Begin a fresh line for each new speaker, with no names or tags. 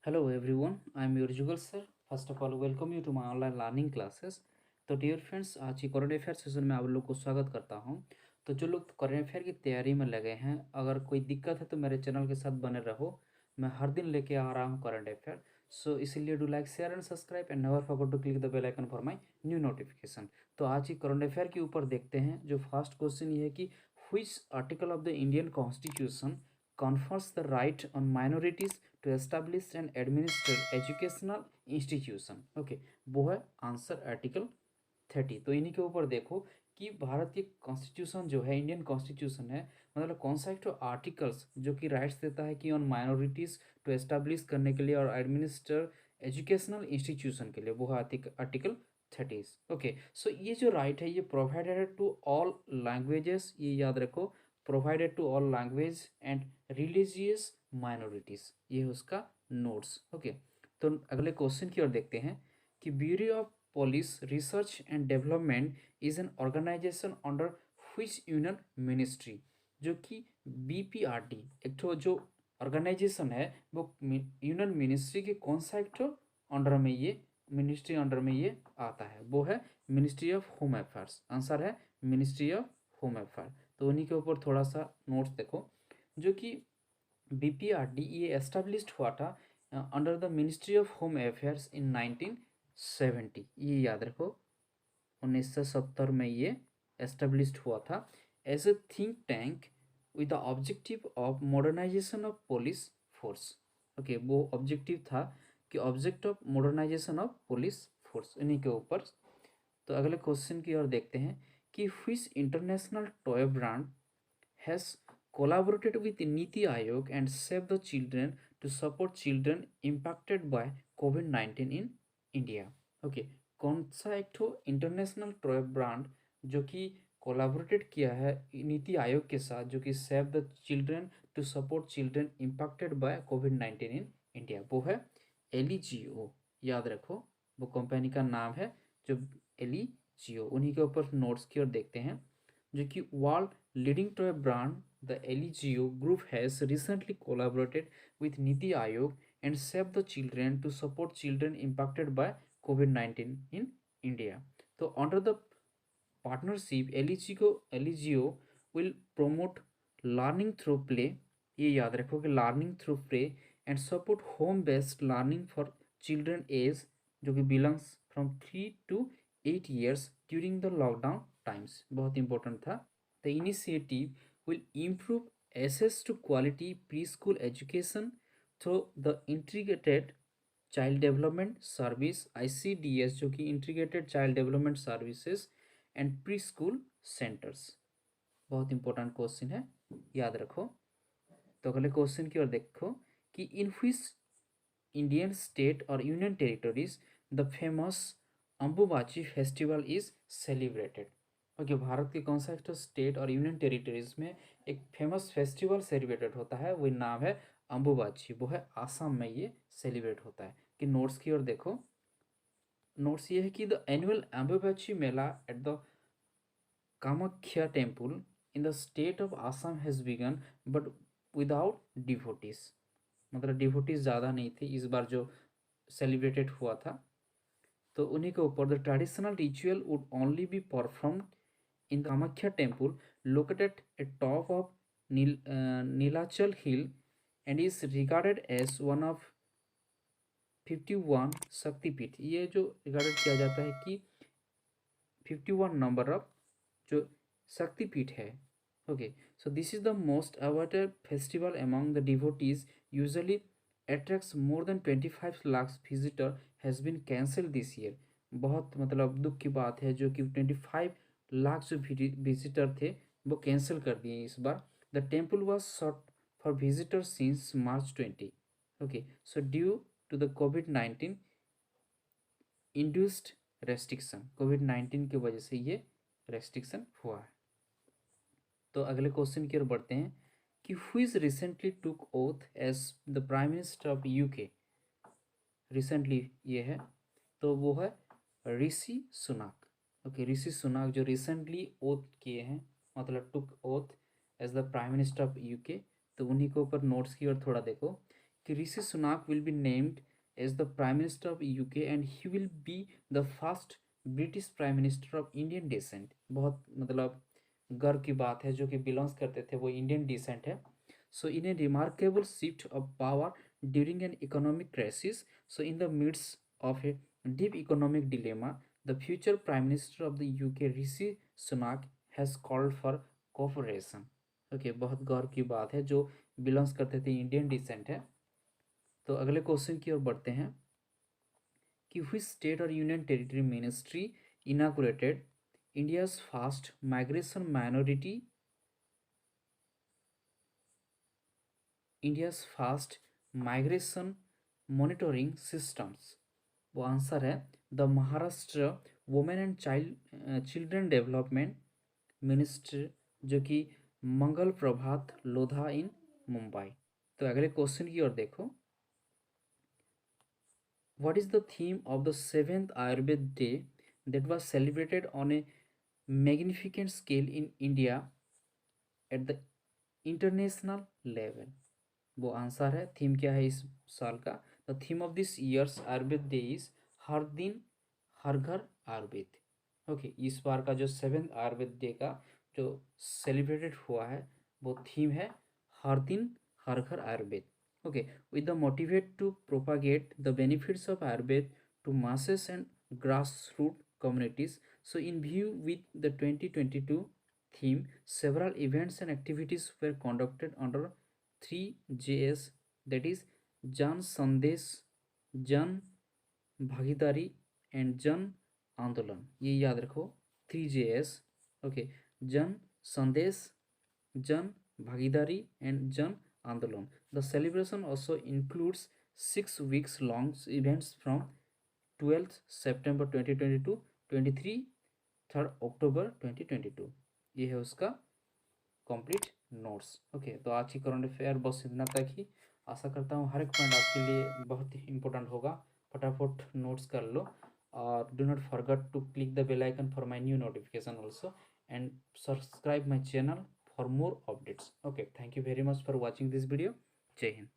Hello everyone, I am your Jugal sir. First of all, welcome you to my online learning classes. तो dear friends, आज की current affair session में आप लोग को स्वागत करता हूं। तो जो लोग करंट अफेयर की तैयारी में लगे हैं, अगर कोई दिक्कत है तो मेरे चैनल के साथ बने रहो। मैं हर दिन लेके आ रहा हूं करंट अफेयर। सो इसीलिए do like share and subscribe and never forget to click the bell icon for my new notification. तो आज की करंट अफेयर के ऊपर देखते हैं। जो फर्स्ट क्वेश्चन ये है कि which article of the Indian constitution confers the right on minorities to establish and administer educational institution। Okay, वो है आंसर आर्टिकल 30। तो इन्हीं के ऊपर देखो कि भारत की कॉन्स्टिट्यूशन जो है, इंडियन कॉन्स्टिट्यूशन है, मतलब कौन सा एक तो आर्टिकल्स जो कि राइट्स देता है कि ऑन माइनॉरिटीज टू एस्टेब्लिश करने के लिए और एडमिनिस्टर एजुकेशनल इंस्टीट्यूशन के लिए, वो है आर्टिकल 30। ओके, सो ये जो राइट है ये प्रोवाइडेड टू ऑल लैंग्वेजेस, ये याद रखो, provided to all language and religious minorities, ये है उसका नोट्स। ओके, तो अगले क्वेश्चन की ओर देखते हैं कि bureau of police research and development is an organisation under which union ministry. जो कि बीपीआरडी एक ठो जो ऑर्गेनाइजेशन है वो यूनियन मिनिस्ट्री के कौन सा एक ठो अंडर में, ये मिनिस्ट्री अंडर में ये आता है, वो है ministry of home affairs. Answer है मिनिस्ट्री ऑफ होम अफेयर। तो उन्हीं के ऊपर थोड़ा सा नोट्स देखो। जो कि बीपीआरडी ये एस्टेब्लिश्ड हुआ था under the ministry of home affairs in 1970। ये याद रखो, 1970 में ये एस्टेब्लिश्ड हुआ था as a think tank with the objective of modernisation of police force. Okay, वो ऑब्जेक्टिव था कि object of modernisation of police force, इन्हीं के ऊपर। तो अगले क्वेश्चन की ओर देखते हैं कि which international toy brand has collaborated with Niti Aayog and Save the Children to support children impacted by COVID-19 in India। Okay, कौन सा एक ठो इंटरनेशनल टॉय ब्रांड जो कि कोलाबोरेटेड किया है नीति आयोग के साथ, जो कि save the children to support children impacted by कोविड-19 इन इंडिया, वो है एलईजीओ। याद रखो, वो कंपनी का नाम है जो एलईजीओ। उन्हीं के ऊपर नोट्स की ओर देखते हैं। जो कि world leading toy brand the LEGO group has recently collaborated with Niti Aayog and Save the Children to support children impacted by COVID-19 in India। तो under the partnership, LEGO will promote learning through play, ये याद रखो कि learning through play and support home based learning for children age जो कि belongs from 3 to 8 years during the lockdown times। बहुत important था। The initiative will improve access to quality preschool education through the integrated child development service ICDS, जो कि integrated child development services and pre school centres. बहुत important question है, याद रखो। तो अगले क्वेश्चन की ओर देखो कि इन व्हिच इंडियन स्टेट और union territories the famous Ambubachi festival is celebrated. Okay, Bharat के कौन सा एक स्टेट और यूनियन टेरिटरीज में एक फेमस फेस्टिवल सेलिब्रेटेड होता है, वही नाम है अंबुबाची, वो है आसाम में ये सेलिब्रेट होता है। कि नोट्स की ओर देखो, नोट्स ये है कि the annual Ambubachi Mela at the Kamakhya temple in the state of Assam has begun but without devotees, मतलब डिवोटीज ज़्यादा नहीं थे इस बार जो सेलिब्रेटेड हुआ था। तो उन्हीं के ऊपर the traditional ritual would only be performed in the Kamakhya temple located at top of Nilachal hill and is regarded as one of 51 शक्तिपीठ। ये जो रिगार्डेड किया जाता है कि 51 नंबर ऑफ जो शक्तिपीठ है। Okay, so this is the most avoided festival among the devotees, usually attracts more than 25 lakh visitor, has been cancel this year. बहुत मतलब दुख की बात है जो कि 25 लाख जो विजिटर थे वो कैंसिल कर दिए इस बार। The temple was shut for visitor since March 20। Okay, so due to the COVID-19 induced restriction, COVID-19 की वजह से ये रेस्ट्रिक्शन हुआ है। तो अगले क्वेश्चन की ओर बढ़ते हैं कि who is recently took oath as the prime minister of UK. Recently ये है, तो वो है ऋषि सुनाक। ओके, ऋषि सुनाक जो रिसेंटली ओथ किए हैं, मतलब took oath as the prime minister of UK. तो उन्हीं के ऊपर नोट्स की ओर थोड़ा देखो कि Rishi Sunak will be named as the prime minister of UK and he will be the first British prime minister of Indian descent. बहुत मतलब गर्व की बात है, जो कि बिलोंग्स करते थे वो इंडियन डिसेंट है। So in a remarkable shift of power during an economic crisis, so in the midst of a deep economic dilemma, the future Prime Minister of the UK, Rishi Sunak, has called for cooperation. Okay, बहुत गौर की बात है, जो belongs करते थे Indian descent है। तो अगले क्वेश्चन की ओर बढ़ते हैं कि which स्टेट और union territory ministry inaugurated India's fast migration minority India's fast migration monitoring systems. वो आंसर है the Maharashtra women and children development minister, जो कि मंगल प्रभात लोधा इन मुंबई। तो अगले क्वेश्चन की ओर देखो, what is the theme of the 7th Ayurveda day that was celebrated on a magnificent scale in India at the international level. वो आंसर है, थीम क्या है इस साल का? The theme of this year's Ayurveda day is हर दिन हर घर आयुर्वेद। ओके, इस बार का जो 7th आयुर्वेद डे का जो सेलिब्रेटेड हुआ है वो थीम है हर दिन हर घर Ayurveda. Okay, with the motivate to propagate the benefits of Ayurveda to masses and grassroots communities. So in view with the 2022 theme, several events and activities were conducted under 3JS, that is Jan Sandesh, Jan भागीदारी and जन आंदोलन। ये याद रखो, 3JS। Okay, जन संदेश, जन भागीदारी एंड जन आंदोलन। The celebration also includes 6 weeks long events from 12th September 2022 to 3rd October 2022। ये है उसका कंप्लीट नोट्स। ओके, तो आज की करंट अफेयर बस इतना तक ही। आशा करता हूँ हर एक पॉइंट आपके लिए बहुत ही इंपॉर्टेंट होगा। फटाफट नोट्स कर लो और do not forget to click the bell icon for my new notification also and subscribe my channel for more updates. Okay, thank you very much for watching this video. जय हिंद।